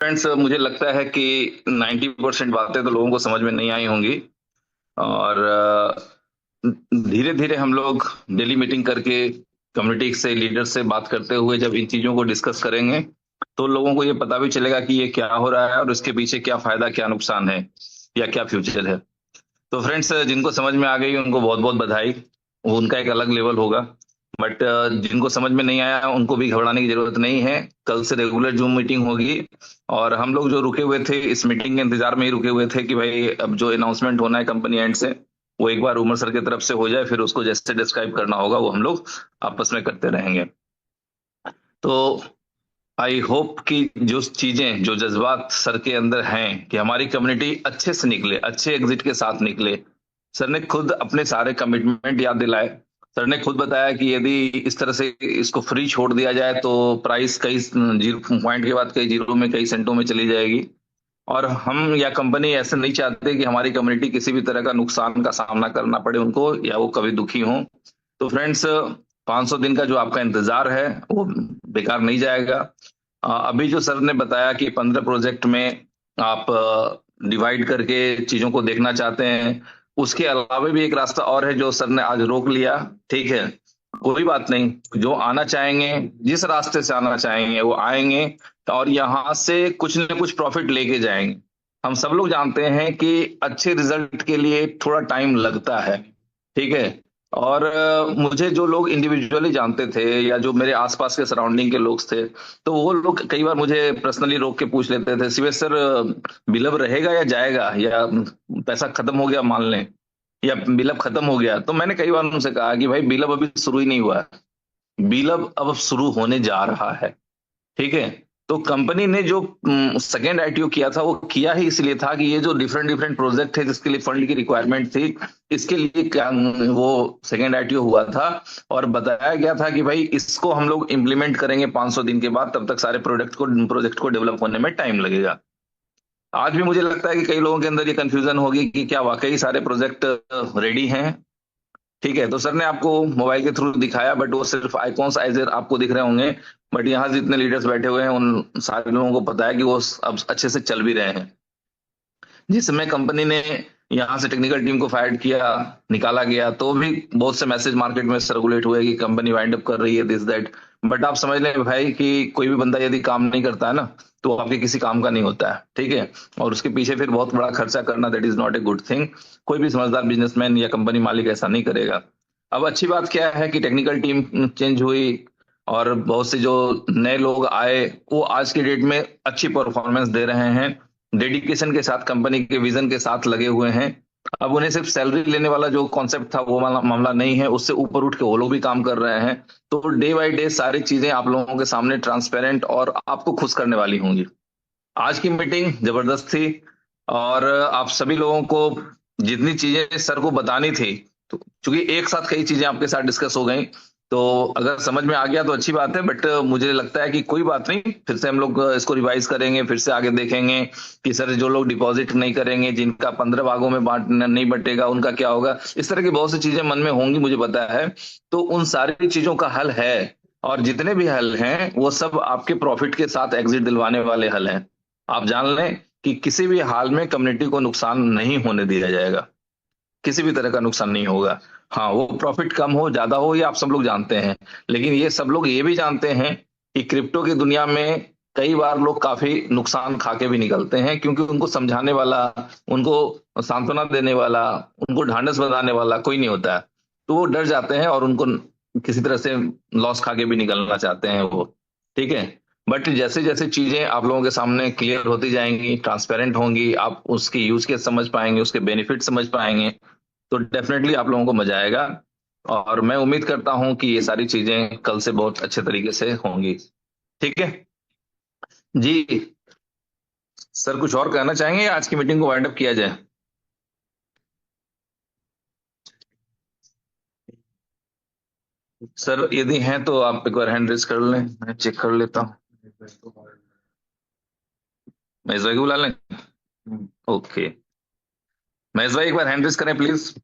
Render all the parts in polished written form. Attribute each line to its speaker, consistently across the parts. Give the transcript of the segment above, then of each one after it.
Speaker 1: Friends, मुझे लगता है कि 90% बातें तो लोगों को समझ में नहीं आई होंगी। और धीरे धीरे हम लोग डेली मीटिंग करके कम्युनिटी से लीडर से बात करते हुए जब इन चीजों को डिस्कस करेंगे तो लोगों को ये पता भी चलेगा कि ये क्या हो रहा है और इसके पीछे क्या फायदा क्या नुकसान है या क्या फ्यूचर है। तो फ्रेंड्स, जिनको समझ में आ गई उनको बहुत बहुत बधाई। वो उनका एक अलग लेवल होगा। बट जिनको समझ में नहीं आया उनको भी घबराने की जरूरत नहीं है। कल से रेगुलर जूम मीटिंग होगी। और हम लोग जो रुके हुए थे इस मीटिंग के इंतजार में ही रुके हुए थे कि भाई अब जो अनाउंसमेंट होना है कंपनी एंड से वो एक बार उमर सर की तरफ से हो जाए, फिर उसको जैसे डिस्क्राइब करना होगा वो हम लोग आपस में करते रहेंगे। तो आई होप कि जो चीजें जो जज्बात सर के अंदर हैं कि हमारी कम्युनिटी अच्छे से निकले, अच्छे एग्जिट के साथ निकले। सर ने खुद अपने सारे कमिटमेंट याद दिलाए। सर ने खुद बताया कि यदि इस तरह से इसको फ्री छोड़ दिया जाए तो प्राइस कई जीरो पॉइंट के बाद कई जीरो में कई सेंटों में चली जाएगी। और हम या कंपनी ऐसे नहीं चाहते कि हमारी कम्युनिटी किसी भी तरह का नुकसान का सामना करना पड़े उनको या वो कभी दुखी हो। तो फ्रेंड्स, 500 दिन का जो आपका इंतजार है वो बेकार नहीं जाएगा। अभी जो सर ने बताया कि 15 प्रोजेक्ट में आप डिवाइड करके चीजों को देखना चाहते हैं, उसके अलावा भी एक रास्ता और है जो सर ने आज रोक लिया। ठीक है, कोई बात नहीं। जो आना चाहेंगे, जिस रास्ते से आना चाहेंगे वो आएंगे और यहाँ से कुछ न कुछ प्रॉफिट लेके जाएंगे। हम सब लोग जानते हैं कि अच्छे रिजल्ट के लिए थोड़ा टाइम लगता है। ठीक है। और मुझे जो लोग इंडिविजुअली जानते थे या जो मेरे आसपास के सराउंडिंग के लोग थे तो वो लोग कई बार मुझे पर्सनली रोक के पूछ लेते थे, शिवेश सर, बिलब रहेगा या जाएगा, या पैसा खत्म हो गया मान लें, या बिलब खत्म हो गया। तो मैंने कई बार उनसे कहा कि भाई बिलब अभी शुरू ही नहीं हुआ है। बिलब अब शुरू होने जा रहा है। ठीक है। तो कंपनी ने जो सेकेंड आईटीओ किया था वो किया ही इसलिए था कि ये जो डिफरेंट डिफरेंट प्रोजेक्ट थे जिसके लिए फंड की रिक्वायरमेंट थी, इसके लिए क्या वो सेकेंड आईटीओ हुआ था। और बताया गया था कि भाई इसको हम लोग इम्प्लीमेंट करेंगे 500 दिन के बाद, तब तक सारे प्रोजेक्ट को डेवलप होने में टाइम लगेगा। आज भी मुझे लगता है कि कई लोगों के अंदर ये कंफ्यूजन होगी कि क्या वाकई सारे प्रोजेक्ट रेडी हैं। ठीक है। तो सर ने आपको मोबाइल के थ्रू दिखाया बट वो सिर्फ आइकॉन्स एज आपको दिख रहे होंगे। बट यहाँ जितने लीडर्स बैठे हुए हैं उन सारे लोगों को पता है कि वो अब अच्छे से चल भी रहे हैं। जिस समय कंपनी ने यहाँ से टेक्निकल टीम को फायर किया, निकाला गया, तो भी बहुत से मैसेज मार्केट में सर्कुलेट हुए कि कंपनी वाइंड अप कर रही है, दिस दैट। बट आप समझ लें भाई कि कोई भी बंदा यदि काम नहीं करता है ना तो वो आपके किसी काम का नहीं होता है। ठीक है। और उसके पीछे फिर बहुत बड़ा खर्चा करना, that is not a good thing. कोई भी समझदार बिजनेसमैन या कंपनी मालिक ऐसा नहीं करेगा। अब अच्छी बात क्या है कि टेक्निकल टीम चेंज हुई और बहुत से जो नए लोग आए वो आज की डेट में अच्छी परफॉर्मेंस दे रहे हैं, डेडिकेशन के साथ कंपनी के विजन के साथ लगे हुए हैं। अब उन्हें सिर्फ सैलरी लेने वाला जो कॉन्सेप्ट था वो वाला मामला नहीं है, उससे ऊपर उठ के वो लोग भी काम कर रहे हैं। तो डे बाय डे सारी चीजें आप लोगों के सामने ट्रांसपेरेंट और आपको खुश करने वाली होंगी। आज की मीटिंग जबरदस्त थी। और आप सभी लोगों को जितनी चीजें सर को बतानी थी, तो चूंकि एक साथ कई चीजें आपके साथ डिस्कस हो गई, तो अगर समझ में आ गया तो अच्छी बात है। बट मुझे लगता है कि कोई बात नहीं, फिर से हम लोग इसको रिवाइज करेंगे, फिर से आगे देखेंगे कि सर जो लोग डिपॉजिट नहीं करेंगे, जिनका 15 भागों में बांट नहीं बटेगा, उनका क्या होगा। इस तरह की बहुत सी चीजें मन में होंगी, मुझे पता है। तो उन सारी चीजों का हल है। और जितने भी हल हैं वो सब आपके प्रॉफिट के साथ एग्जिट दिलवाने वाले हल हैं। आप जान लें कि किसी भी हाल में कम्युनिटी को नुकसान नहीं होने दिया जाएगा। किसी भी तरह का नुकसान नहीं होगा। हाँ, वो प्रॉफिट कम हो ज्यादा हो ये आप सब लोग जानते हैं। लेकिन ये सब लोग ये भी जानते हैं कि क्रिप्टो की दुनिया में कई बार लोग काफी नुकसान खा के भी निकलते हैं, क्योंकि उनको समझाने वाला, उनको सांत्वना देने वाला, उनको ढांढस बंधाने वाला कोई नहीं होता है। तो वो डर जाते हैं और उनको किसी तरह से लॉस खा के भी निकलना चाहते हैं वो। ठीक है। बट जैसे जैसे चीजें आप लोगों के सामने क्लियर होती जाएंगी, ट्रांसपेरेंट होंगी, आप उसकी यूज केस समझ पाएंगे, उसके बेनिफिट समझ पाएंगे, तो डेफिनेटली आप लोगों को मजा आएगा। और मैं उम्मीद करता हूं कि ये सारी चीजें कल से बहुत अच्छे तरीके से होंगी। ठीक है जी। सर कुछ और कहना चाहेंगे या आज की मीटिंग को वाइंड अप किया जाए? सर यदि हैं तो आप एक बार हैंड रेज कर लें, मैं चेक कर लेता हूँ। महेश भाई को बुला लें। ओके। महेश भाई एक बार हैंड रेज करें प्लीज।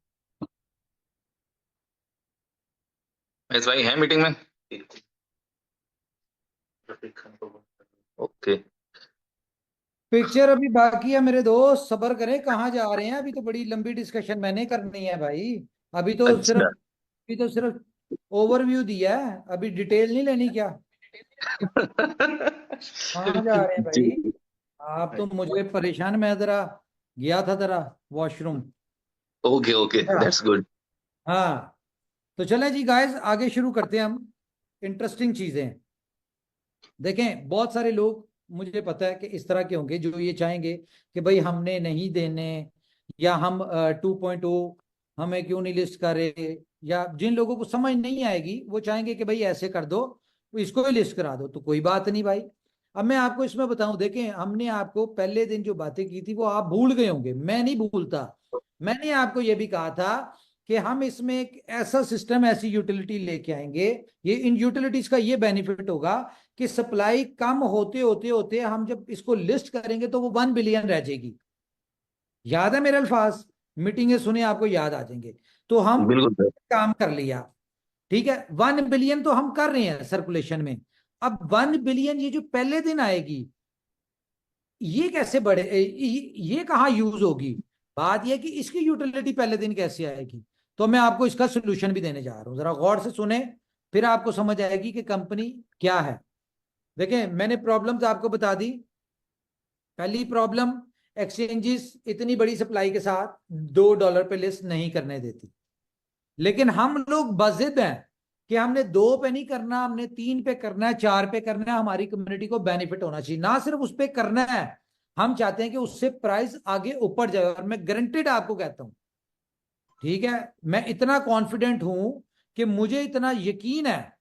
Speaker 1: महेश भाई हैं मीटिंग में? ओके।
Speaker 2: पिक्चर अभी बाकी है मेरे दोस्त, सब्र करें। कहाँ जा रहे हैं? अभी तो बड़ी लंबी डिस्कशन मैंने करनी है भाई। अभी तो सिर्फ
Speaker 1: अच्छा।
Speaker 2: अभी तो सिर्फ ओवरव्यू दिया है, अभी डिटेल नहीं लेनी क्या? कहाँ जा रहे हैं भाई?
Speaker 1: जी।
Speaker 2: आप तो मुझे परेशान, मैं जरा गया था जरा washroom.
Speaker 1: Okay okay, that's good.
Speaker 2: हाँ, तो चलें जी गाइस, आगे शुरू करते हैं हम। इंटरेस्टिंग चीजें देखें। बहुत सारे लोग, मुझे पता है कि इस तरह के होंगे जो ये चाहेंगे कि भाई हमने नहीं देने, या हम 2.0 हमें क्यों नहीं लिस्ट कर रहे, या जिन लोगों को समझ नहीं आएगी वो चाहेंगे कि भाई ऐसे कर दो, इसको ही लिस्ट करा दो। तो कोई बात नहीं भाई। अब मैं आपको इसमें बताऊं, देखें हमने आपको पहले दिन जो बातें की थी वो आप भूल गए होंगे, मैं नहीं भूलता। मैंने आपको ये भी कहा था कि हम इसमें एक ऐसा सिस्टम, ऐसी यूटिलिटी लेके आएंगे। ये इन यूटिलिटीज का ये बेनिफिट होगा कि सप्लाई कम होते होते होते हम जब इसको लिस्ट करेंगे तो वो 1 बिलियन रह जाएगी। याद है मेरे अल्फाज? मीटिंगें सुने आपको याद आ जाएंगे। तो हम
Speaker 1: बिल्कुल सर।
Speaker 2: काम कर लिया। ठीक है, 1 बिलियन तो हम कर रहे हैं सर्कुलेशन में। अब 1 बिलियन ये जो पहले दिन आएगी, ये कैसे बढ़े, ये कहाँ यूज होगी? बात यह कि इसकी यूटिलिटी पहले दिन कैसे आएगी। तो मैं आपको इसका सोल्यूशन भी देने जा रहा हूं, जरा गौर से सुने, फिर आपको समझ आएगी कि कंपनी क्या है। देखें, मैंने प्रॉब्लम्स आपको बता दी। पहली प्रॉब्लम, एक्सचेंजेस इतनी बड़ी सप्लाई के साथ $2 पे लिस्ट नहीं करने देती। लेकिन हम लोग बजिद हैं कि हमने 2 पे नहीं करना, हमने 3 पे करना है, 4 पे करना है। हमारी कम्युनिटी को बेनिफिट होना चाहिए, ना सिर्फ उस पे करना है, हम चाहते हैं कि उससे प्राइस आगे ऊपर जाए। और मैं गारंटेड आपको कहता हूं, ठीक है, मैं इतना कॉन्फिडेंट हूं कि मुझे इतना यकीन है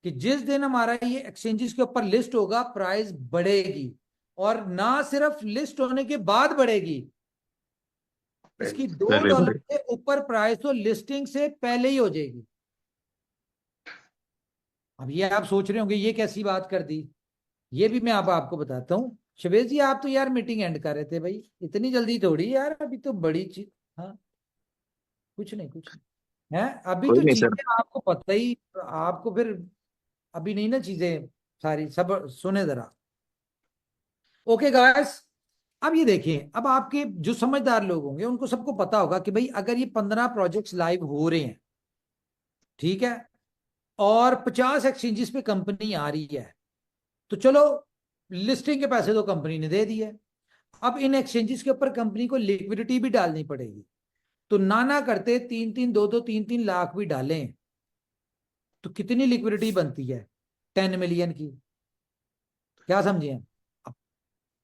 Speaker 2: कि जिस दिन हमारा ये एक्सचेंजेस के ऊपर लिस्ट होगा, प्राइस बढ़ेगी। और ना सिर्फ लिस्ट होने के बाद बढ़ेगी, इसकी दो
Speaker 1: अरे
Speaker 2: डॉलर
Speaker 1: भाई।
Speaker 2: से ऊपर प्राइस तो लिस्टिंग से पहले ही हो जाएगी। अब ये आप सोच रहे होंगे ये कैसी बात कर दी। ये भी मैं अब आपको बताता हूँ। शवेज जी, आप तो यार मीटिंग एंड कर रहे थे भाई, इतनी जल्दी थोड़ी यार, अभी तो बड़ी चीज। हाँ, कुछ नहीं कुछ नहीं है, अभी
Speaker 1: कोई
Speaker 2: तो
Speaker 1: नहीं सर।
Speaker 2: चीजें आपको पता ही। आपको फिर अभी नहीं ना चीजें सारी, सब सुने जरा। ओके गाइस, अब ये देखिए, अब आपके जो समझदार लोग होंगे उनको सबको पता होगा कि भाई अगर ये 15 प्रोजेक्ट्स लाइव हो रहे हैं, ठीक है, और 50 एक्सचेंजेस पे कंपनी आ रही है, तो चलो लिस्टिंग के पैसे तो कंपनी ने दे दिए। अब इन एक्सचेंजेस के ऊपर कंपनी को लिक्विडिटी भी डालनी पड़ेगी। तो ना करते 3-3 2-2 3-3 लाख भी डालें तो कितनी लिक्विडिटी बनती है? 10 मिलियन की। क्या समझे? अब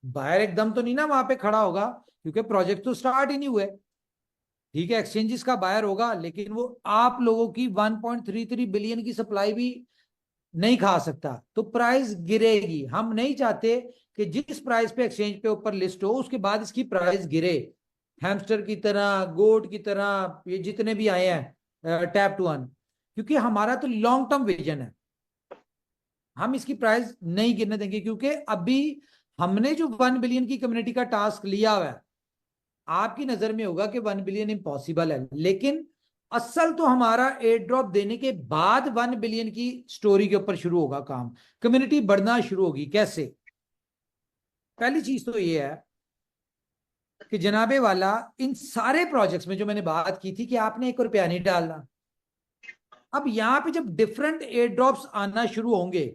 Speaker 2: बायर एकदम तो नहीं ना वहां पे खड़ा होगा, क्योंकि प्रोजेक्ट तो स्टार्ट ही नहीं हुए। ठीक है, एक्सचेंजेस का बायर होगा, लेकिन वो आप लोगों की 1.33 बिलियन की सप्लाई भी नहीं खा सकता, तो प्राइस गिरेगी। हम नहीं चाहते कि जिस प्राइस पे एक्सचेंज पे ऊपर लिस्ट हो उसके बाद इसकी प्राइस गिरे, हैमस्टर की तरह, गोट की तरह, ये जितने भी आए हैं टैप टू अर्न। क्योंकि हमारा तो लॉन्ग टर्म विजन है, हम इसकी प्राइस नहीं गिरने देंगे। क्योंकि अभी हमने जो 1 बिलियन की कम्युनिटी का टास्क लिया हुआ है, आपकी नजर में होगा कि 1 बिलियन इम्पॉसिबल है, लेकिन असल तो हमारा एयर ड्रॉप देने के बाद 1 बिलियन की स्टोरी के ऊपर शुरू होगा काम। कम्युनिटी बढ़ना शुरू होगी। कैसे? पहली चीज तो ये है कि जनाबे वाला, इन सारे प्रोजेक्ट्स में जो मैंने बात की थी कि आपने 1 रुपया नहीं डालना, अब यहां पे जब डिफरेंट एयर ड्रॉप्स आना शुरू होंगे,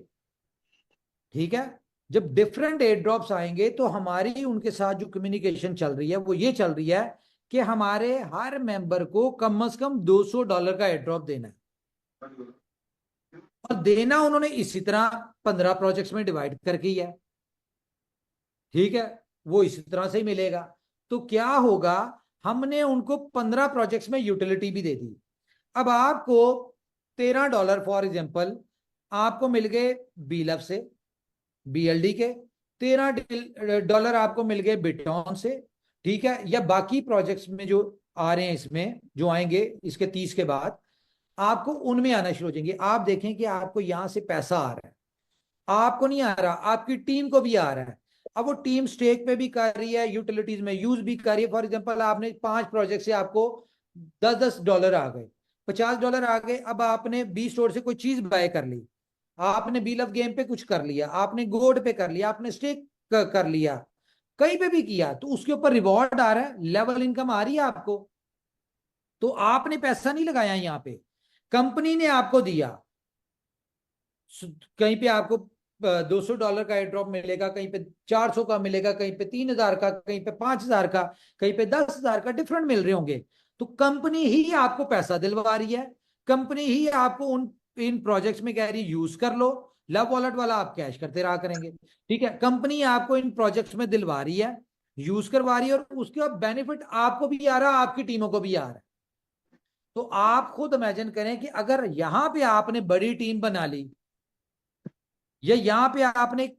Speaker 2: ठीक है, जब डिफरेंट एयर ड्रॉप्स आएंगे तो हमारी उनके साथ जो कम्युनिकेशन चल रही है वो ये चल रही है कि हमारे हर मेंबर को कम से कम $200 का एयर ड्रॉप देना है। और देना उन्होंने इसी तरह 15 प्रोजेक्ट्स में डिवाइड करके ही है। ठीक है, वो इसी तरह से ही मिलेगा। तो क्या होगा, हमने उनको 15 प्रोजेक्ट्स में यूटिलिटी भी दे दी। अब आपको $13 फॉर एग्जाम्पल आपको मिल गए बीलफ से, बीएलडी के। $13 आपको मिल गए बिटॉन से। ठीक है, या बाकी प्रोजेक्ट्स में जो आ रहे हैं, इसमें जो आएंगे इसके 30 के बाद, आपको उनमें आना शुरू हो जाएंगे। आप देखें कि आपको यहां से पैसा आ रहा है, आपको नहीं आ रहा, आपकी टीम को भी आ रहा है। अब वो टीम स्टेक पे भी कर रही है, यूटिलिटीज में यूज भी कर रही है। फॉर एग्जांपल, आपने 5 प्रोजेक्ट से आपको $10-10 आ गए, $50 आ गए। अब आपने बी स्टोर से कोई चीज बाय कर ली, आपने बी लव गेम पे कुछ कर लिया, आपने गोड पे कर लिया, आपने स्टेक कर लिया, कहीं पे भी किया तो उसके ऊपर रिवॉर्ड आ रहा है, लेवल इनकम आ रही है आपको। तो आपने पैसा नहीं लगाया यहाँ पे, कंपनी ने आपको दिया। कहीं पे आपको $200 का एयर ड्रॉप मिलेगा, कहीं पे 400 का मिलेगा, कहीं पे 3000 का, कहीं पे 5000 का, कहीं पे 10,000 का, डिफरेंट मिल रहे होंगे। तो कंपनी ही आपको पैसा दिलवा रही है, कंपनी ही आपको उन इन प्रोजेक्ट्स में कह रही है यूज कर लो। लव वॉलेट वाला आप कैश करते रहा करेंगे, ठीक है। कंपनी आपको इन प्रोजेक्ट्स में दिलवा रही है, यूज करवा रही है, और उसका बेनिफिट आपको भी आ रहा है, आपकी टीमों को भी आ रहा है। तो आप खुद इमेजिन करें कि अगर यहां पे आपने बड़ी टीम बना ली, या यहां पे आपने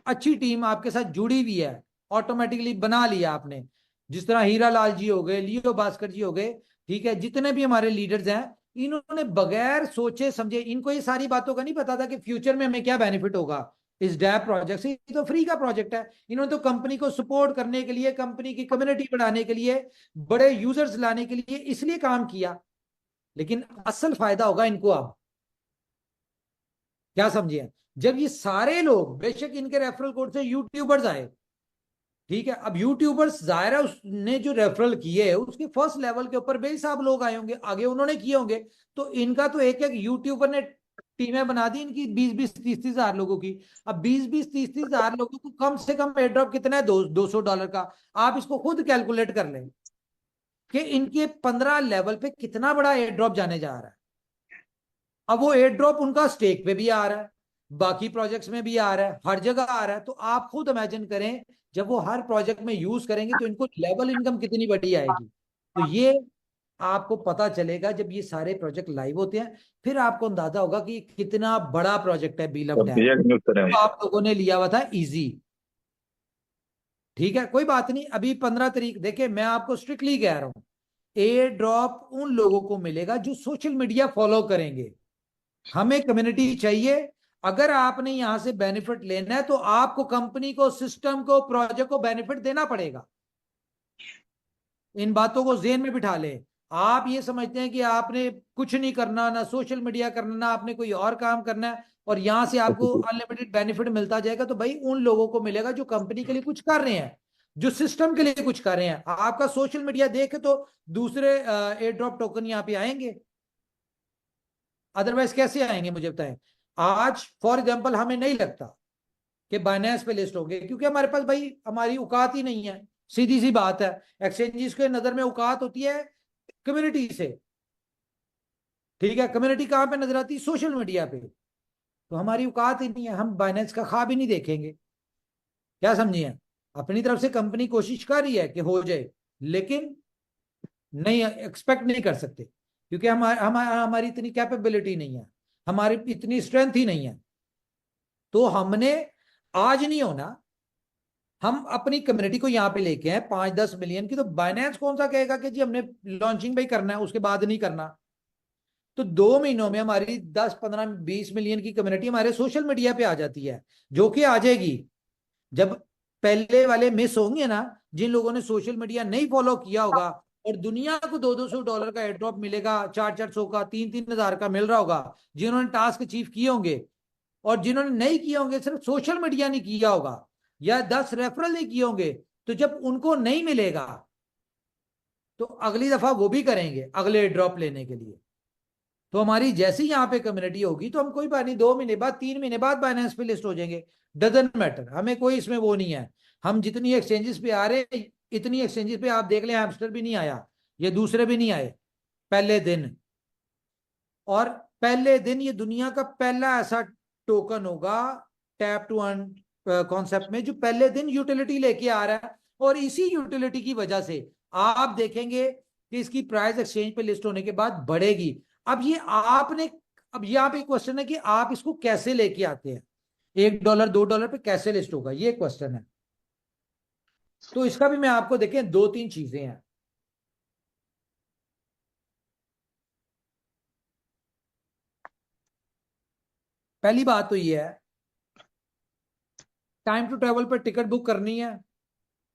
Speaker 2: अच्छी टीम आपके साथ जुड़ी हुई है, ऑटोमेटिकली बना लिया आपने, जिस तरह हीरा लाल जी हो गए, लियो भास्कर जी हो गए, ठीक है, जितने भी हमारे लीडर्स हैं, इन्होंने बगैर सोचे समझे, इनको ये सारी बातों का नहीं पता था कि फ्यूचर में हमें क्या बेनिफिट होगा इस डैप प्रोजेक्ट से। ये तो फ्री का प्रोजेक्ट है, इन्होंने तो कंपनी को सपोर्ट करने के लिए, कंपनी की कम्युनिटी बढ़ाने के लिए, बड़े यूजर्स लाने के लिए इसलिए काम किया। लेकिन असल फायदा होगा इनको अब, क्या समझिए, जब ये सारे लोग, बेशक इनके रेफरल कोड से यूट्यूबर्स आए, ठीक है, अब यूट्यूबर्स जाहिर है उसने जो रेफरल किए है उसके फर्स्ट लेवल के ऊपर बेहिसाब लोग आए होंगे, आगे उन्होंने किए होंगे। तो इनका तो एक एक यूट्यूबर ने टीमें बना दी इनकी 20-20 30-30 हजार लोगों की। अब 20-20 30-30 हजार लोगों को कम से कम एयरड्रॉप कितना है, $200 का। आप इसको खुद कैलकुलेट कर लें कि इनके 15 लेवल पे कितना बड़ा एयरड्रॉप जाने जा रहा है। अब वो एयर ड्रॉप उनका स्टेक पे भी आ रहा है, बाकी प्रोजेक्ट्स में भी आ रहा है, हर जगह आ रहा है। तो आप खुद इमेजिन करें, जब वो हर प्रोजेक्ट में यूज करेंगे तो इनको लेवल इनकम कितनी बड़ी आएगी। तो ये आपको पता चलेगा जब ये सारे प्रोजेक्ट लाइव होते हैं, फिर आपको अंदाजा होगा कि कितना बड़ा प्रोजेक्ट है बील ऑफ
Speaker 1: तो
Speaker 2: डैम।
Speaker 1: भैया न्यूज करें।
Speaker 2: तो आप लोगों ने लिया हुआ था इजी, ठीक है, कोई बात नहीं। अभी 15 तारीख, देखिए मैं आपको स्ट्रिक्टली कह रहा हूं, एयर ड्रॉप उन लोगों को मिलेगा जो सोशल मीडिया फॉलो करेंगे। हमें कम्युनिटी चाहिए। अगर आपने यहां से बेनिफिट लेना है तो आपको कंपनी को, सिस्टम को, प्रोजेक्ट को बेनिफिट देना पड़ेगा। इन बातों को जेहन में बिठा लें। आप ये समझते हैं कि आपने कुछ नहीं करना, ना सोशल मीडिया करना, ना आपने कोई और काम करना है, और यहां से आपको अनलिमिटेड बेनिफिट मिलता जाएगा। तो भाई उन लोगों को मिलेगा जो कंपनी के लिए कुछ कर रहे हैं, जो सिस्टम के लिए कुछ कर रहे हैं। आपका सोशल मीडिया देखे तो दूसरे एयर ड्रॉप टोकन यहाँ पे आएंगे, अदरवाइज कैसे आएंगे मुझे बताएं। आज फॉर एग्जांपल हमें नहीं लगता कि बाइनेंस पे लिस्ट होंगे, क्योंकि हमारे पास भाई हमारी औकात ही नहीं है, सीधी सी बात है। एक्सचेंजेस के नजर में औकात होती है कम्युनिटी से, ठीक है, कम्युनिटी कहां पे नजर आती है, सोशल मीडिया पे। तो हमारी औकात ही नहीं है, हम बाइनेंस का ख्वाब ही नहीं देखेंगे, क्या समझिए। अपनी तरफ से कंपनी कोशिश कर रही है कि हो जाए, लेकिन नहीं, एक्सपेक्ट नहीं कर सकते, क्योंकि हमारी इतनी कैपेबिलिटी नहीं है, हमारी इतनी स्ट्रेंथ ही नहीं है। तो हमने आज नहीं होना, हम अपनी कम्युनिटी को यहां पे लेके हैं 5-10 मिलियन की। तो बाइनेंस कौन सा कहेगा कि जी हमने लॉन्चिंग पे ही करना है, उसके बाद नहीं करना। तो 2 महीनों में हमारी 10-15-20 मिलियन की कम्युनिटी हमारे सोशल मीडिया पे आ जाती है, जो कि आ जाएगी जब पहले वाले मिस होंगे ना, जिन लोगों ने सोशल मीडिया नहीं फॉलो किया होगा, और दुनिया को $200-200 का एयरड्रॉप मिलेगा, 400-400 का, 3-3 हजार का मिल रहा होगा, जिन्होंने टास्क अचीव किए होंगे। और जिन्होंने नहीं किए होंगे, सिर्फ सोशल मीडिया नहीं किया होगा, या 10 रेफरल नहीं किए होंगे, तो जब उनको नहीं मिलेगा तो अगली दफा वो भी करेंगे अगले ड्रॉप लेने के लिए। तो हमारी जैसी यहाँ पे कम्युनिटी होगी तो हम कोई बात नहीं, 2 महीने बाद, 3 महीने बाद बाइनेंस पे लिस्ट हो जाएंगे, डजेंट मैटर, हमें कोई इसमें वो नहीं है। हम जितनी एक्सचेंजेस पे आ रहे हैं, इतनी एक्सचेंजेस पे आप देख लें, हैमस्टर भी नहीं आया, ये दूसरे भी नहीं आए पहले दिन। और पहले दिन ये दुनिया का पहला ऐसा टोकन होगा टैप टू अर्न कॉन्सेप्ट में, जो पहले दिन यूटिलिटी लेके आ रहा है। और इसी यूटिलिटी की वजह से आप देखेंगे कि इसकी प्राइस एक्सचेंज पे लिस्ट होने के बाद बढ़ेगी। अब ये आपने, अब यहाँ पे क्वेश्चन है कि आप इसको कैसे लेके आते हैं, $1 $2 पे कैसे लिस्ट होगा, ये क्वेश्चन है। तो इसका भी मैं आपको, देखें, 2-3 चीजें हैं। पहली बात तो ये है, टाइम टू ट्रेवल पर टिकट बुक करनी है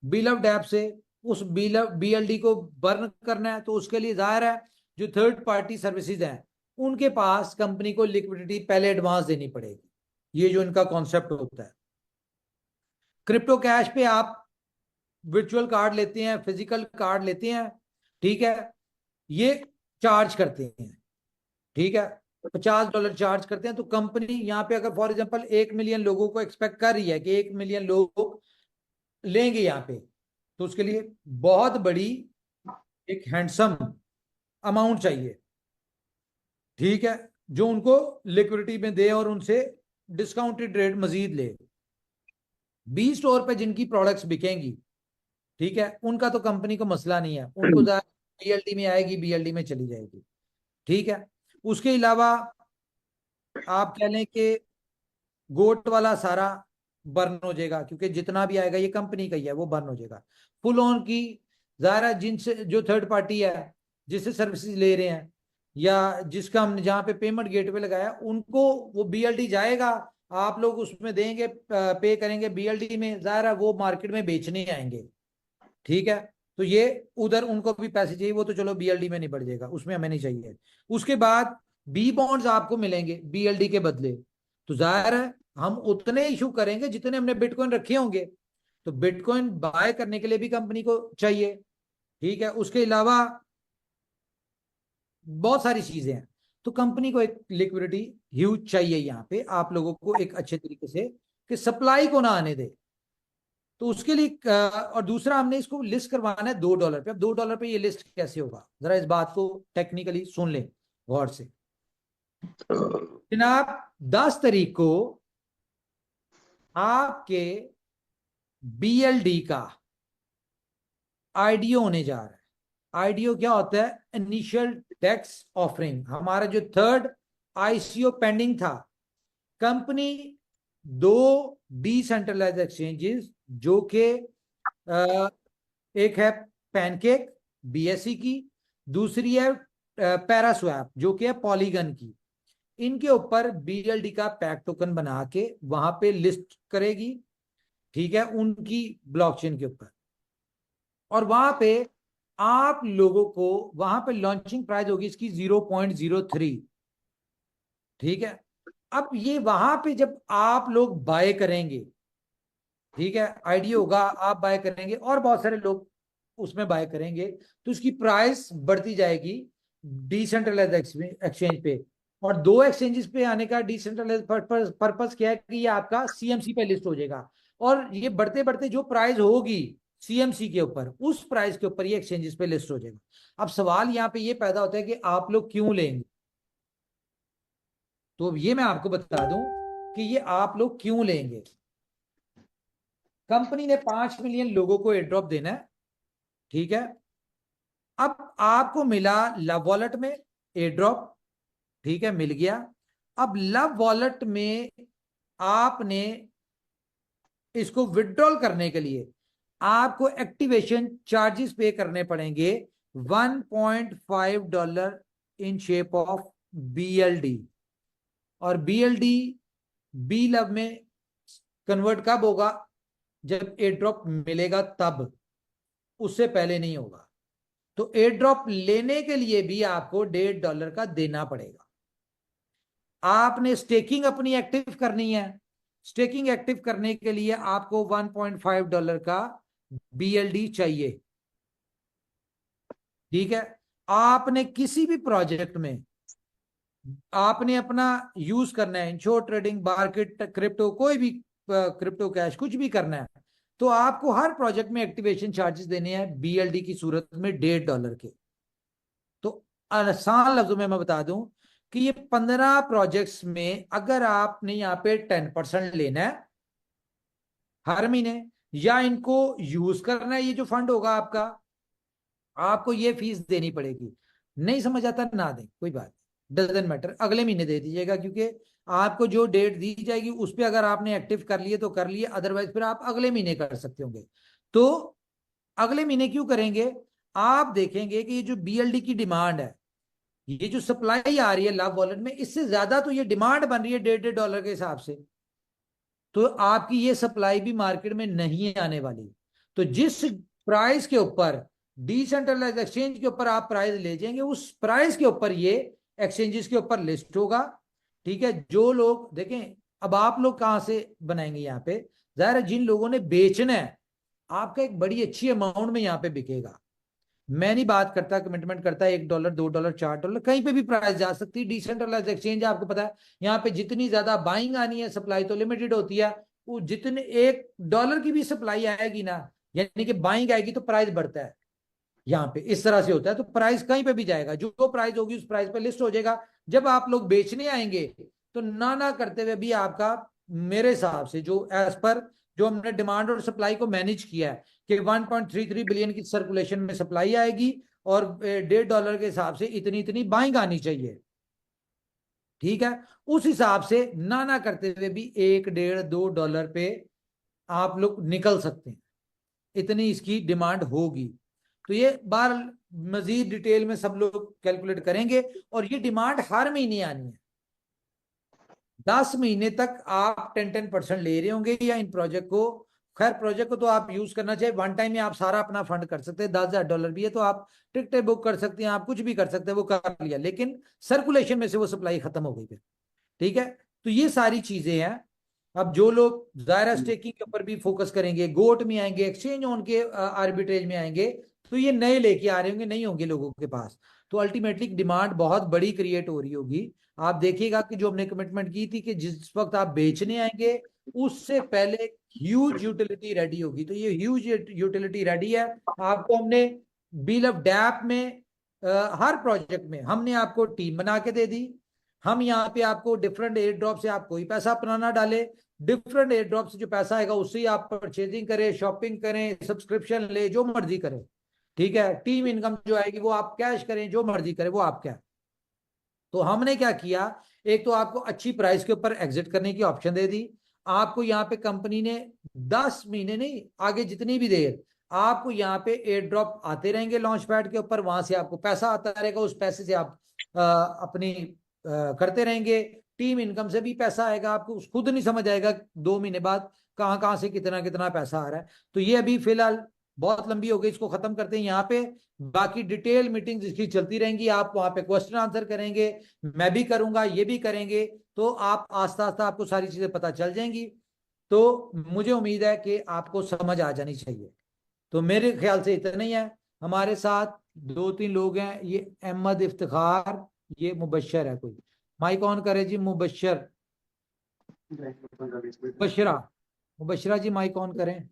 Speaker 2: बिल ऑफ डैप से, उस BLD को बर्न करना है, तो उसके लिए जाहिर है जो थर्ड पार्टी सर्विसेज हैं उनके पास कंपनी को लिक्विडिटी पहले एडवांस देनी पड़ेगी। ये जो इनका कॉन्सेप्ट होता है। क्रिप्टो कैश पे आप वर्चुअल कार्ड लेते हैं, फिजिकल कार्ड लेते हैं, ठीक है, ये चार्ज करते हैं, ठीक है, $50 चार्ज करते हैं। तो कंपनी यहाँ पे अगर फॉर एग्जांपल 1 मिलियन लोगों को एक्सपेक्ट कर रही है कि 1 मिलियन लोग लेंगे यहाँ पे, तो उसके लिए बहुत बड़ी एक हैंडसम अमाउंट चाहिए, ठीक है, जो उनको लिक्विडिटी में दे और उनसे डिस्काउंटेड रेट मजीद ले। 20 स्टोर पे जिनकी प्रोडक्ट्स बिकेंगी, ठीक है, उनका तो कंपनी को मसला नहीं है, उनको बीएलडी में आएगी, बीएलडी में चली जाएगी, ठीक है। उसके अलावा आप कह लें कि गोट वाला सारा बर्न हो जाएगा, क्योंकि जितना भी आएगा ये कंपनी का ही है, वो बर्न हो जाएगा। फुल ऑन की ज़ाहिर है जिनसे जो थर्ड पार्टी है, जिससे सर्विसेज ले रहे हैं या जिसका हमने जहाँ पे पेमेंट गेटवे लगाया, उनको वो बीएलडी जाएगा, आप लोग उसमें देंगे, पे करेंगे बीएलडी में, ज़ाहिर है वो मार्केट में बेचने आएंगे, ठीक है। तो ये उधर उनको भी पैसे चाहिए, वो तो चलो बीएलडी में नहीं बढ़ जाएगा, उसमें हमें नहीं चाहिए। उसके बाद बी बॉन्ड्स आपको मिलेंगे बीएलडी के बदले, तो जाहिर है हम उतने इशू करेंगे जितने हमने बिटकॉइन रखे होंगे, तो बिटकॉइन बाय करने के लिए भी कंपनी को चाहिए, ठीक है। उसके अलावा बहुत सारी चीजें हैं, तो कंपनी को एक लिक्विडिटी ह्यूज चाहिए यहाँ पे, आप लोगों को एक अच्छे तरीके से कि सप्लाई को ना आने दे। तो उसके लिए और दूसरा हमने इसको लिस्ट करवाना है $2 पे। अब $2 पे ये लिस्ट कैसे होगा, जरा इस बात को टेक्निकली सुन लें गौर से। जनाब 10 तारीख को आपके बीएलडी का आईडीओ होने जा रहा है। आईडीओ क्या होता है? Initial tax offering. हमारा जो थर्ड आईसीओ पेंडिंग था, कंपनी 2 डिसेंट्रलाइज एक्सचेंजेस जो कि एक है पैनकेक बीएससी की, दूसरी है पैरास्वैप जो कि है पॉलीगन की, इनके ऊपर बीएलडी का पैक टोकन बना के वहां पे लिस्ट करेगी, ठीक है, उनकी ब्लॉकचेन के ऊपर। और वहां पे आप लोगों को वहां पे लॉन्चिंग प्राइस होगी इसकी 0.03, ठीक है। अब ये वहां पे जब आप लोग बाय करेंगे, ठीक है, आईडिया होगा, आप बाय करेंगे और बहुत सारे लोग उसमें बाय करेंगे, तो उसकी प्राइस बढ़ती जाएगी डिसेंट्रलाइज एक्सचेंज पे। और 2 एक्सचेंजेस पे आने का डिसेंट्रलाइज पर्पस क्या है कि ये आपका सीएमसी पे लिस्ट हो जाएगा, और ये बढ़ते बढ़ते जो प्राइस होगी सीएमसी के ऊपर, उस प्राइस के ऊपर ये एक्सचेंजेस पे लिस्ट हो जाएगा। अब सवाल यहाँ पे ये पैदा होता है कि आप लोग क्यों लेंगे, तो ये मैं आपको बता दूं कि ये आप लोग क्यों लेंगे। कंपनी ने 5 मिलियन लोगों को एयर ड्रॉप देना है, ठीक है। अब आपको मिला लव वॉलेट में एयर ड्रॉप, ठीक है, मिल गया। अब लव वॉलेट में आपने इसको विड्रॉल करने के लिए आपको एक्टिवेशन चार्जेस पे करने पड़ेंगे $1.5 इन शेप ऑफ बीएलडी। और बीएलडी बी लव में कन्वर्ट कब होगा? जब एयर ड्रॉप मिलेगा तब, उससे पहले नहीं होगा। तो एयर ड्रॉप लेने के लिए भी आपको $1.5 का देना पड़ेगा। आपने स्टेकिंग अपनी एक्टिव करनी है, स्टेकिंग एक्टिव करने के लिए आपको $1.5 का बीएलडी चाहिए, ठीक है। आपने किसी भी प्रोजेक्ट में आपने अपना यूज करना है, इंश्योर ट्रेडिंग, मार्केट, क्रिप्टो, कोई भी क्रिप्टो कैश, कुछ भी करना है, तो आपको हर प्रोजेक्ट में एक्टिवेशन चार्जेस देने हैं बीएलडी की सूरत में $1.5 के। तो आसान लफ्जों में मैं बता दूं कि ये 15 प्रोजेक्ट्स में अगर आपने यहाँ पे 10% लेना है हर महीने, या इनको यूज करना है, ये जो फंड होगा आपका, आपको ये फीस देनी पड़ेगी। नहीं समझ आता ना दें, कोई बात नहीं, डजंट मैटर, अगले महीने दे दीजिएगा, क्योंकि आपको जो डेट दी जाएगी उस पर अगर आपने एक्टिव कर लिए तो कर लिए, अदरवाइज फिर आप अगले महीने कर सकते होंगे। तो अगले महीने क्यों करेंगे? आप देखेंगे कि ये जो बीएलडी की डिमांड है, ये जो सप्लाई आ रही है लव वॉलेट में, इससे ज्यादा तो ये डिमांड बन रही है $1.5 के हिसाब से, तो आपकी ये सप्लाई भी मार्केट में नहीं आने वाली। तो जिस प्राइस के ऊपर डिसेंट्रलाइज एक्सचेंज के ऊपर आप प्राइस ले जाएंगे, उस प्राइस के ऊपर ये एक्सचेंजेस के ऊपर लिस्ट होगा, ठीक है। जो लोग देखें, अब आप लोग कहां से बनाएंगे यहाँ पे? जाहिर है जिन लोगों ने बेचना है आपका एक बड़ी अच्छी अमाउंट में यहाँ पे बिकेगा। मैं नहीं बात करता कमिटमेंट करता $1 $2 $4, कहीं पे भी प्राइस जा सकती है। डिसेंट्रलाइज एक्सचेंज आपको पता है, यहाँ पे जितनी ज्यादा बाइंग आनी है, सप्लाई तो लिमिटेड होती है। वो जितने $1 की भी सप्लाई आएगी ना, यानी कि बाइंग आएगी, तो प्राइस बढ़ता है। यहाँ पे इस तरह से होता है, तो प्राइस कहीं पे भी जाएगा, जो प्राइस होगी उस प्राइस पे लिस्ट हो जाएगा। जब आप लोग बेचने आएंगे तो ना करते हुए भी आपका, मेरे हिसाब से जो एज पर जो हमने डिमांड और सप्लाई को मैनेज किया है कि 1.33 बिलियन की सर्कुलेशन में सप्लाई आएगी और $1.5 के हिसाब से इतनी इतनी बाइंग आनी चाहिए। ठीक है, उस हिसाब से ना करते हुए भी 1 $1.5 2 पे आप लोग निकल सकते हैं, इतनी इसकी डिमांड होगी। तो ये बार मजीद डिटेल में सब लोग कैलकुलेट करेंगे, और ये डिमांड हर महीने आनी है। 10 महीने तक आप 10% ले रहे होंगे या इन प्रोजेक्ट को। खैर प्रोजेक्ट को तो आप यूज करना चाहिए, वन टाइम में आप सारा अपना फंड कर सकते हैं। $10,000 भी है तो आप टिकटें बुक कर सकते हैं, आप कुछ भी कर सकते हैं, वो कर लिया, लेकिन सर्कुलेशन में से वो सप्लाई खत्म हो गई फिर। ठीक है, तो ये सारी चीजें हैं। अब जो लोग जायरा स्टेकिंग के ऊपर भी फोकस करेंगे, गोट में आएंगे, एक्सचेंज ऑन के आर्बिट्रेज में आएंगे, तो ये नए लेके आ रहे होंगे, नहीं होंगे लोगों के पास। तो अल्टीमेटली डिमांड बहुत बड़ी क्रिएट हो रही होगी। आप देखिएगा कि जो हमने कमिटमेंट की थी कि जिस वक्त आप बेचने आएंगे उससे पहले ह्यूज यूटिलिटी रेडी होगी, तो ये ह्यूज यूटिलिटी रेडी है। आपको हमने बिल ऑफ डैप में हर प्रोजेक्ट में हमने आपको टीम बना के दे दी। हम यहाँ पे आपको डिफरेंट एयर ड्रॉप से आप कोई पैसा अपना ना डाले, डिफरेंट एयर ड्रॉप से जो पैसा आएगा उससे ही आप परचेजिंग करें, शॉपिंग करें, सब्सक्रिप्शन ले, जो मर्जी करें। ठीक है, टीम इनकम जो आएगी वो आप कैश करें, जो मर्जी करें, वो आपका है। तो हमने क्या किया, एक तो आपको अच्छी प्राइस के ऊपर एग्जिट करने की ऑप्शन दे दी। आपको यहाँ पे कंपनी ने 10 महीने नहीं, आगे जितनी भी देर आपको यहाँ पे एयर ड्रॉप आते रहेंगे लॉन्च पैड के ऊपर, वहां से आपको पैसा आता रहेगा, उस पैसे से आप अपनी करते रहेंगे। टीम इनकम से भी पैसा आएगा, आपको खुद नहीं समझ आएगा 2 महीने बाद कहाँ कहाँ से कितना कितना पैसा आ रहा है। तो ये अभी फिलहाल बहुत लंबी हो गई, इसको खत्म करते हैं यहाँ पे। बाकी डिटेल मीटिंग्स इसकी चलती रहेंगी, आप वहां पे क्वेश्चन आंसर करेंगे, मैं भी करूंगा, ये भी करेंगे, तो आप आस्ता आस्ता आपको सारी चीजें पता चल जाएंगी। तो मुझे उम्मीद है कि आपको समझ आ जानी चाहिए। तो मेरे ख्याल से इतना ही है। हमारे साथ 2 3 लोग हैं, ये अहमद इफ्तिखार, ये मुबशर है कोई। माइक ऑन करे जी, मुबशर, मुबशरा, मुबशरा जी माइक ऑन करें।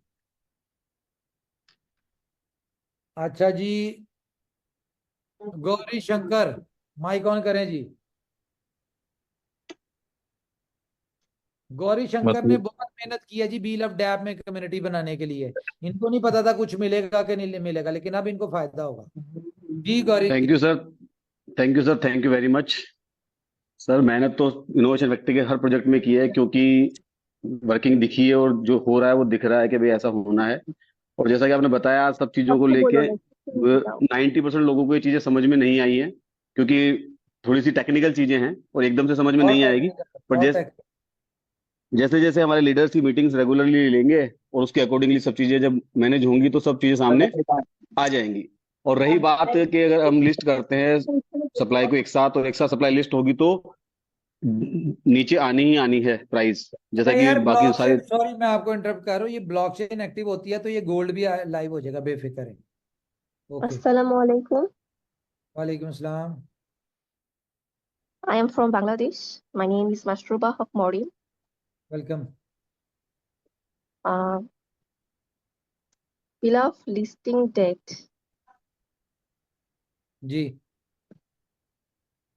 Speaker 2: अच्छा जी, गौरी शंकर माइक ऑन करें जी। गौरी शंकर ने
Speaker 1: मतलब
Speaker 2: बहुत मेहनत की है जी बील ऑफ डैप में कम्युनिटी बनाने के लिए। इनको नहीं पता था कुछ मिलेगा कि नहीं मिलेगा, लेकिन अब इनको फायदा होगा। जी गौरी
Speaker 3: थैंक
Speaker 2: जी।
Speaker 3: You sir. Thank you sir, thank you very much. Sir मेहनत तो इनोवेशन व्यक्ति के हर प्रोजेक्ट में की है, क्योंकि वर्किंग दिखी है और जो हो रहा है वो दिख रहा है कि भाई ऐसा होना है। और जैसा कि आपने बताया सब चीज़ों को
Speaker 4: सबको बोलो
Speaker 3: लेके
Speaker 4: लेट्स जाओ।
Speaker 3: 90% लोगों को ये चीज़ें समझ में नहीं आई हैं, क्योंकि थोड़ी सी टेक्निकल चीज़ें हैं और एकदम से समझ में
Speaker 2: बहुत
Speaker 3: नहीं आएगी।
Speaker 2: टेक्निकल,
Speaker 3: पर
Speaker 2: बहुत
Speaker 3: जैसे
Speaker 2: टेक्निकल।
Speaker 3: जैसे जैसे हमारे लीडर्स की मीटिंग्स रेगुलरली लेंगे और उसके अकॉर्डिंगली सब चीज़ें जब मैनेज होंगी तो सब चीज़ें सामने आ जाएंगी। और रही बात कि अगर हम लिस्ट करते हैं सप्लाई को एक साथ और एक साथ सप्लाई लिस्ट होगी तो नीचे आनी ही आनी है प्राइस,
Speaker 2: अच्छा
Speaker 3: जैसा कि
Speaker 2: यार,
Speaker 3: बाकी
Speaker 2: ब्लॉक
Speaker 3: सारे।
Speaker 2: चेन, सॉरी मैं आपको इंटरप्ट कर रहा हूँ, ये ब्लॉक चेन एक्टिव होती है तो ये गोल्ड भी लाइव हो जाएगा, बेफिक्र है। ओके,
Speaker 4: अस्सलाम वालेकुम।
Speaker 2: वालेकुम अस्सलाम।
Speaker 4: I am from Bangladesh. My name is Mashruba Haq Mori.
Speaker 2: Welcome.
Speaker 4: Uh, Bill of listing date.
Speaker 2: जी,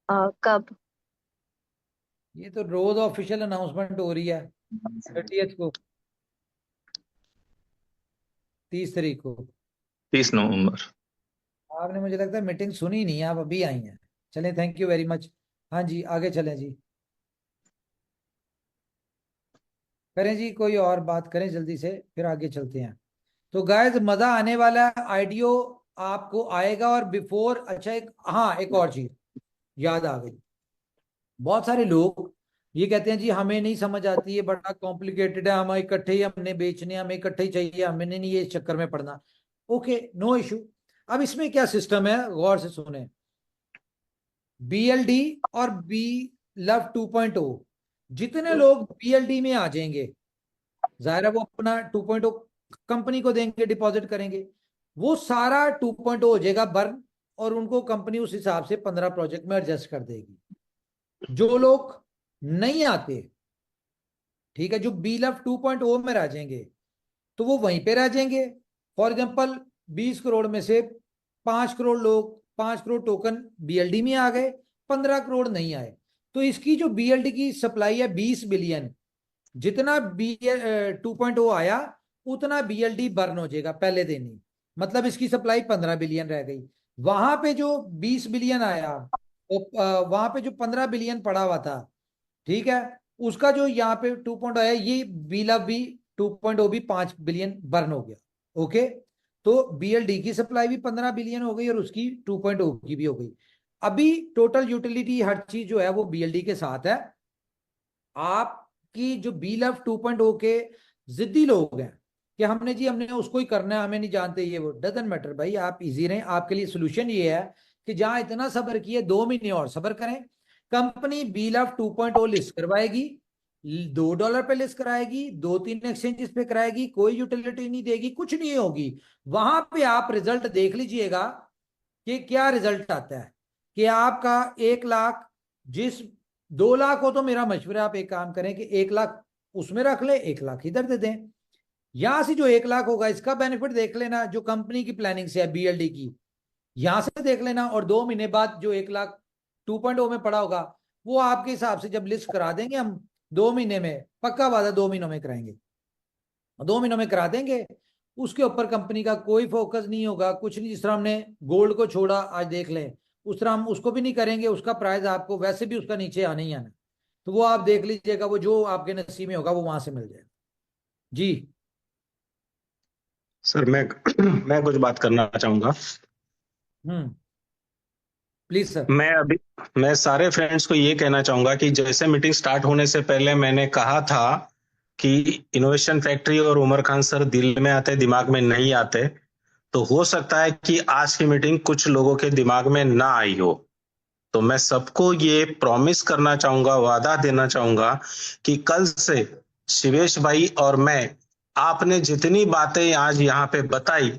Speaker 4: कब?
Speaker 2: ये तो रोज ऑफिशियल अनाउंसमेंट हो रही है 30th को, 30 तारीख को।
Speaker 1: 30 नवंबर।
Speaker 2: आपने मुझे लगता है मीटिंग सुनी नहीं है, आप अभी आई हैं। चलें, थैंक यू वेरी मच। हाँ जी, आगे चलें जी, करें जी, कोई और बात करें जल्दी से, फिर आगे चलते हैं। तो गाइस मजा आने वाला है, आइडियो आपको आएगा। और बिफोर, अच्छा एक, हाँ एक और चीज याद आ गई। बहुत सारे लोग ये कहते हैं जी हमें नहीं समझ आती है, बड़ा कॉम्प्लिकेटेड है, हम इकट्ठे ही हमने बेचने, हमें इकट्ठे ही चाहिए, हमें नहीं ये इस चक्कर में पड़ना। Okay, no issue. अब इसमें क्या सिस्टम है, गौर से सुने। बीएलडी और बी लव 2.0, जितने लोग बीएलडी में आ जाएंगे, जाहिर है वो अपना 2.0 कंपनी को देंगे, डिपॉजिट करेंगे, वो सारा 2.0 हो जाएगा बर्न, और उनको कंपनी उस हिसाब से 15 प्रोजेक्ट में एडजस्ट कर देगी। जो लोग नहीं आते, ठीक है, जो बी लव 2.0 में रह जाएंगे, तो वो वहीं पे रह जाएंगे। फॉर एग्जाम्पल 20 करोड़ में से 5 करोड़ लोग, 5 करोड़ टोकन बीएलडी में आ गए, 15 करोड़ नहीं आए, तो इसकी जो बीएलडी की सप्लाई है 20 बिलियन, जितना बी 2.0 आया उतना बीएलडी बर्न हो जाएगा पहले दिन ही, मतलब इसकी सप्लाई 15 बिलियन रह गई। वहां पे जो 20 बिलियन आया, तो वहां पे जो 15 बिलियन पड़ा हुआ था, ठीक है, उसका जो यहाँ पे 2.0 आया, ये बीला भी 2.0 भी 5 बिलियन बर्न हो गया। ओके, तो बीएलडी की सप्लाई भी 15 बिलियन हो गई और उसकी 2.0 की भी हो गई। अभी टोटल यूटिलिटी हर चीज जो है वो बीएलडी के साथ है। आपकी जो बी लव 2.0 के जिद्दी लोग हैं कि हमने उसको ही करना है, हमें नहीं जानते ये वो, डजंट मैटर भाई, आप इजी रहें। आपके लिए सोल्यूशन ये है कि जहां इतना सब्र किए 2 महीने और सब्र करें। कंपनी बी लव 2.0 लिस्ट करवाएगी, $2 पे लिस्ट कराएगी, 2-3 एक्सचेंजेस पे कराएगी, कोई यूटिलिटी नहीं देगी, कुछ नहीं होगी। वहां पे आप रिजल्ट देख लीजिएगा कि क्या रिजल्ट आता है, कि आपका 1 लाख, जिस 2 लाख हो, तो मेरा मशवरा आप एक काम करें कि 1 लाख उसमें रख ले, 1 लाख इधर दे दें। यहां से जो 1 लाख होगा इसका बेनिफिट देख लेना, जो कंपनी की प्लानिंग से है बीएलडी की, यहां से देख लेना, और 2 महीने बाद जो 1 लाख 2.0 में पड़ा होगा वो आपके हिसाब से जब लिस्ट करा देंगे हम 2 महीने में, पक्का वादा 2 महीनों में कराएंगे, 2 महीनों में करा देंगे। उसके ऊपर कंपनी का कोई फोकस नहीं होगा, कुछ नहीं। जिस तरह हमने गोल्ड को छोड़ा आज देख लें, उस तरह हम उसको भी नहीं करेंगे, उसका प्राइस आपको वैसे भी उसका नीचे आना ही आना, तो वो आप देख लीजिएगा, वो जो आपके नसीब में होगा वो वहां से मिल जाएगा। जी
Speaker 5: सर मैं कुछ बात करना चाहूंगा।
Speaker 2: Please sir.
Speaker 5: मैं सारे फ्रेंड्स को ये कहना चाहूंगा कि जैसे मीटिंग स्टार्ट होने से पहले मैंने कहा था कि इनोवेशन फैक्ट्री और उमर खान सर दिल में आते, दिमाग में नहीं आते, तो हो सकता है कि आज की मीटिंग कुछ लोगों के दिमाग में ना आई हो। तो मैं सबको ये प्रॉमिस करना चाहूंगा, वादा देना चाहूंगा कि कल से शिवेश भाई और मैं, आपने जितनी बातें आज यहाँ पे बताई,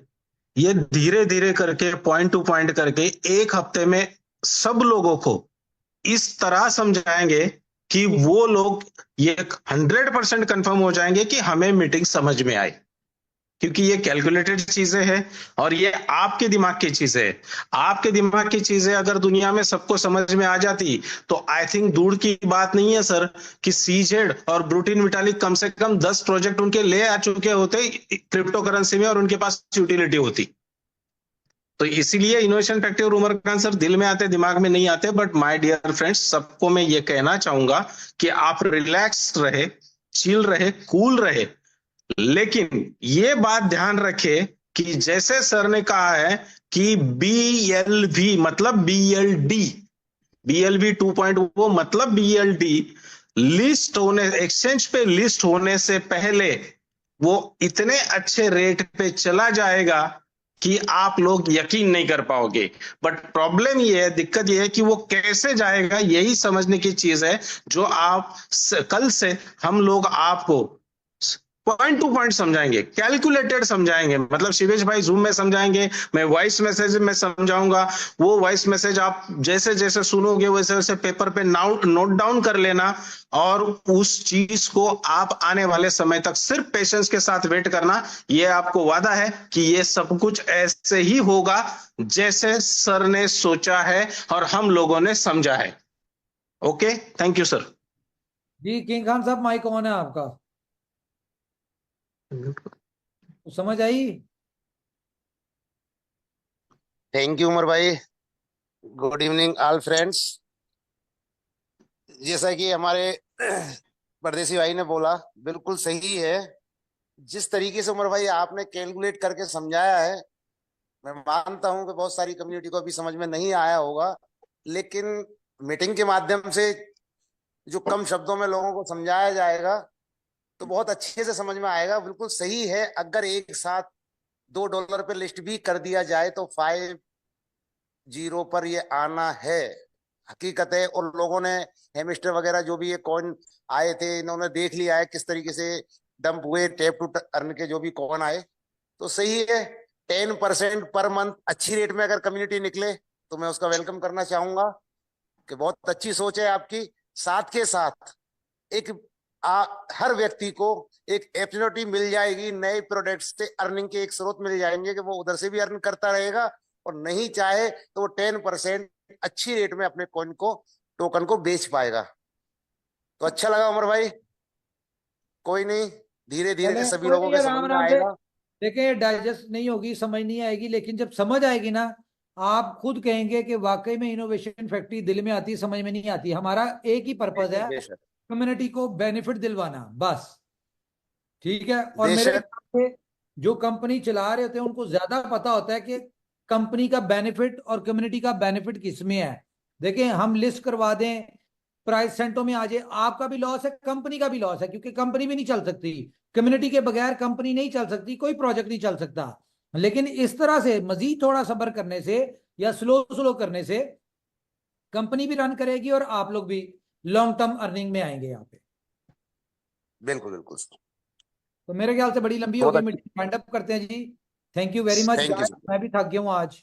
Speaker 5: ये धीरे धीरे करके, पॉइंट टू पॉइंट करके, एक हफ्ते में सब लोगों को इस तरह समझाएंगे कि वो लोग ये 100% कंफर्म हो जाएंगे कि हमें मीटिंग समझ में आई, क्योंकि ये कैलकुलेटेड चीजें हैं और ये आपके दिमाग की चीजें हैं। आपके दिमाग की चीजें अगर दुनिया में सबको समझ में आ जाती तो आई थिंक दूर की बात नहीं है सर कि सीजेड और ब्रूटिन विटालिक कम से कम 10 प्रोजेक्ट उनके ले आ चुके होते क्रिप्टो करेंसी में और उनके पास यूटिलिटी होती। तो इसीलिए इनोवेशन फैक्ट्री और उमर खान सर दिल में आते, दिमाग में नहीं आते। बट माय डियर फ्रेंड्स, सबको मैं ये कहना चाहूंगा कि आप रिलैक्स रहे, चिल रहे, कूल रहे, लेकिन ये बात ध्यान रखे कि जैसे सर ने कहा है कि बीएलवी मतलब बीएलडी, बीएलवी 2.0 मतलब बीएलडी लिस्ट होने, एक्सचेंज पे लिस्ट होने से पहले वो इतने अच्छे रेट पे चला जाएगा कि आप लोग यकीन नहीं कर पाओगे। बट प्रॉब्लम ये है, दिक्कत ये है कि वो कैसे जाएगा, यही समझने की चीज है, जो आप कल से हम लोग आपको पॉइंट टू पॉइंट समझाएंगे, कैलकुलेटेड समझाएंगे। मतलब शिवेश भाई जूम में समझाएंगे, मैं वॉइस मैसेज में समझाऊंगा। वो वॉइस मैसेज आप जैसे जैसे सुनोगे वैसे वैसे पेपर पे नोट डाउन कर लेना, और उस चीज को आप आने वाले समय तक सिर्फ पेशेंस के साथ वेट करना। ये आपको वादा है कि ये सब कुछ ऐसे ही होगा जैसे सर ने सोचा है और हम लोगों ने समझा है। Okay, thank you sir.
Speaker 2: जी किंग खान साहब, माइक ऑन है आपका, तो समझ आई?
Speaker 6: थैंक यू उमर भाई। Good evening all friends. जैसा कि हमारे परदेसी भाई ने बोला, बिल्कुल सही है। जिस तरीके से उमर भाई आपने कैलकुलेट करके समझाया है, मैं मानता हूं कि बहुत सारी कम्युनिटी को अभी समझ में नहीं आया होगा, लेकिन मीटिंग के माध्यम से जो कम शब्दों में लोगों को समझाया जाएगा तो बहुत अच्छे से समझ में आएगा। बिल्कुल सही है, अगर एक साथ $2 पे लिस्ट भी कर दिया जाए तो 50 पर ये आना है, हकीकत है। और लोगों ने हेमिस्टर वगैरह जो भी ये कॉइन आए थे, इन्होंने देख लिया है किस तरीके से डंप हुए टैप टू अर्न के जो भी कॉइन आए, तो सही है। 10% पर मंथ अच्छी रेट में अगर कम्युनिटी निकले तो मैं उसका वेलकम करना चाहूंगा कि बहुत अच्छी सोच है आपकी। साथ के साथ एक हर व्यक्ति को एक अपॉर्चुनिटी मिल जाएगी, नए प्रोडक्ट्स से अर्निंग के एक स्रोत मिल जाएंगे कि वो उधर से भी अर्न करता रहेगा, और नहीं चाहे तो वो 10% अच्छी रेट में अपने कॉइन को, टोकन को बेच पाएगा। तो अच्छा लगा उमर भाई, कोई नहीं, धीरे धीरे सभी लोगों के समझ में आएगा।
Speaker 2: देखिए डाइजेस्ट नहीं होगी, समझ नहीं आएगी, लेकिन जब समझ आएगी ना, आप खुद कहेंगे कि वाकई में इनोवेशन फैक्ट्री दिल में आती, समझ में नहीं आती। हमारा एक ही पर्पज है, कम्युनिटी को बेनिफिट दिलवाना, बस। ठीक है। और मेरे हिसाब से जो कंपनी चला रहे होते हैं उनको ज्यादा पता होता है कि कंपनी का बेनिफिट और कम्युनिटी का बेनिफिट किसमें है। देखें, हम लिस्ट करवा दें, प्राइस सेंटों में आ जाए, आपका भी लॉस है, कंपनी का भी लॉस है, क्योंकि कंपनी भी नहीं चल सकती, कम्युनिटी के बगैर कंपनी नहीं चल सकती, कोई प्रोजेक्ट नहीं चल सकता। लेकिन इस तरह से मजीद थोड़ा सब्र करने से या स्लो स्लो करने से कंपनी भी रन करेगी और आप लोग भी लॉन्ग टर्म अर्निंग में आएंगे यहाँ पे।
Speaker 6: बिल्कुल बिल्कुल।
Speaker 2: तो मेरे ख्याल से बड़ी लंबी होगी मीटिंग, वाइंड अप करते हैं जी। Thank you very much. मैं भी थक गया हूँ आज।